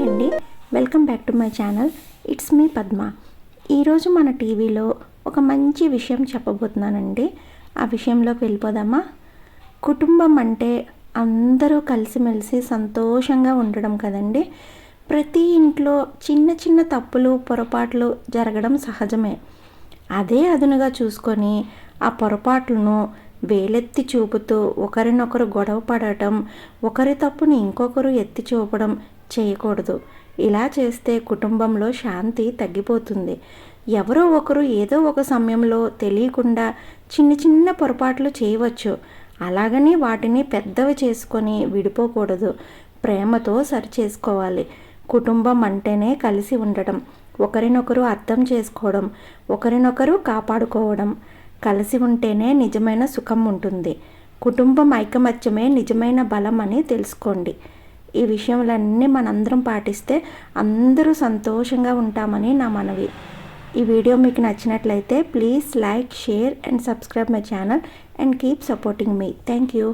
Hi అండి, welcome back to my channel. It's me Padma. ఈరోజు మన టీవీలో ఒక మంచి విషయం చెప్పబోతున్నానండి. ఆ విషయంలోకి వెళ్ళిపోదామా? కుటుంబం అంటే అందరూ కలిసిమెలిసి సంతోషంగా ఉండడం కదండి. ప్రతి ఇంట్లో చిన్న చిన్న తప్పులు పొరపాట్లు జరగడం సహజమే. అదే అదునుగా చూసుకొని ఆ పొరపాట్లను వేలెత్తి చూపుతూ ఒకరినొకరు గొడవ పడటం, ఒకరి తప్పుని ఇంకొకరు ఎత్తి చూపడం చేయకూడదు. ఇలా చేస్తే కుటుంబంలో శాంతి తగ్గిపోతుంది. ఎవరో ఒకరు ఏదో ఒక సమయంలో తెలియకుండా చిన్న చిన్న పొరపాట్లు చేయవచ్చు. అలాగని వాటిని పెద్దవి చేసుకొని విడిపోకూడదు. ప్రేమతో సరిచేసుకోవాలి. కుటుంబం అంటేనే కలిసి ఉండడం, ఒకరినొకరు అర్థం చేసుకోవడం, ఒకరినొకరు కాపాడుకోవడం. కలిసి ఉంటేనే నిజమైన సుఖం ఉంటుంది. కుటుంబం ఐకమత్యమే నిజమైన బలం అని తెలుసుకోండి. ఈ విషయాలన్నీ మనందరం పాటిస్తే అందరూ సంతోషంగా ఉంటామని నా మనవి. ఈ వీడియో మీకు నచ్చినట్లయితే please like, share and subscribe my channel and keep supporting me. Thank you.